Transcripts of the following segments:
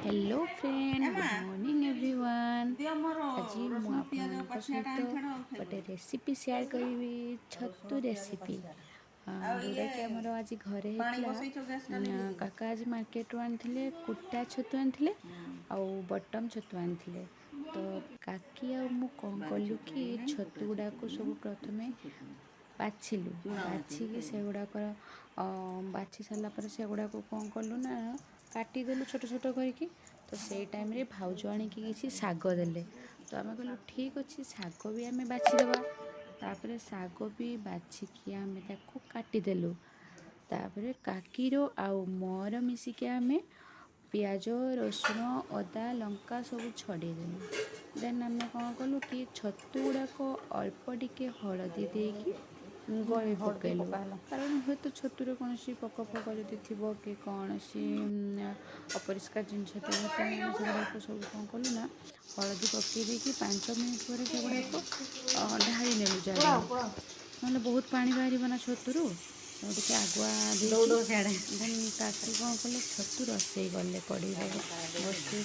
hello friend good morning everyone आज मु आपन सहित गोटे रेसिपी शेयर करी छतु रेसिपी जोटा कि आमर आज घरे होता काका आज मार्केट रू आनी कुटा छतु आनी बटम छतु आनी तो काकी आ मु कौन कलु कि छतु गुड़ाक सब प्रथमे बाछिलु बाछिकी से गुड़ाक बाछी सारापर से गुड़ाक कौन कलु ना काटिदेलु छोट छोट करके तो से टाइम रे भाउज आणिकी किसी शाग देले तो आम कहलु ठीक अच्छे शाग भी आम बाछीदेवा तापर शाग भी बाछिकी आम काटिदेलु तापर काकीर आउ मोर मिसिके आम पियाज रसुण अदा लंका सब छड़ेदेलु देन आम कौन कलु कि छतु गुड़ाक अल्प टिके हलदी देकी गले पकईलु कारण हे तो छतुरे कौन पक फक जदि थी कि कौन सी अपरिष्कार जिनस सेगुड़ाक सब कौन कलु ना हलदी पकई कि 5 मिनट पर सेगुड़ाक ढाई नेलु जगह ना बहुत पानी बाहर ना छतुरु टे आगुआ देन काकी कौन कले छतु रसई गले कड़े बसई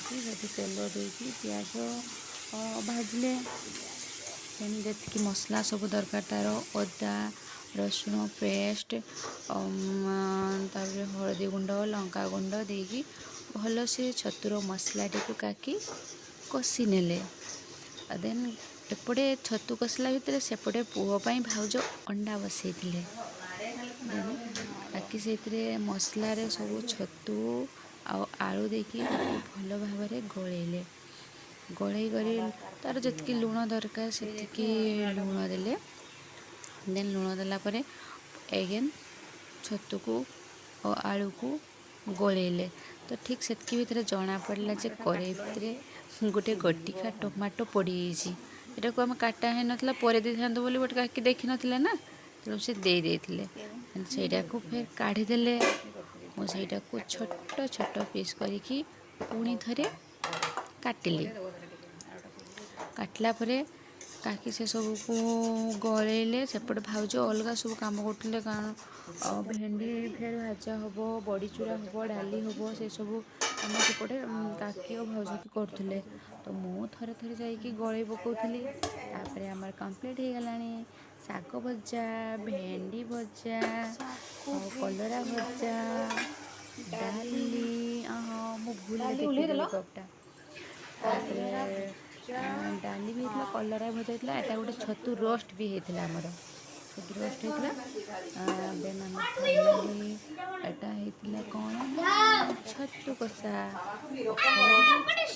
तेल देकी पियाज भाजिले जी मसला सब दरकार तार अदा रसुण पेस्ट तापर हलदी गुंड लंका गुंड देकी भल से छतुर मसला टी काकी कषि नेले देन एपटे छतु कषला भितर सेपटे पुओपाई भाउज अंडा बसई बाकी से मसला रे सब छतु आलू देकी भल भाव गलैले गलई करी तार जी लुण दरकार से लुण देले देन लुण देलापर एगेन छतु को और आलू को गलैले तो ठीक से भितर जना पड़ा जे कड़े भितर गोटे गटिका टमाटो पड़ी यहाँ को आम काटा है नाला पर दे था बोली बट काकी देखी ना ना तो से दे सेटा को फिर काढ़ीदे मुझा को छोट छोट पीस करी पुणी थे काटिली काटला परे काकी से सब को गलैले सेपट भाउज अलग सब कम करते कारण भेंडी फेर भाजा हम बड़ी चूरा हम डाली हम से सब आम सेपटे काकी और भाउज की करुले तो मु थे थे जाकि गलई पकाउली तापर आम कम्प्लीट हो गला शाग भजा भेंडी भजा कलरा भजा डाली मु भूल कपटा डाली भी होता कलरा भजा होता एटा गोटे छतु रोस्ट भी होता आमर छतु रोस्ट होता देन आम फाइनाली एटा होता कौन छतु कषा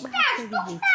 भात भी होती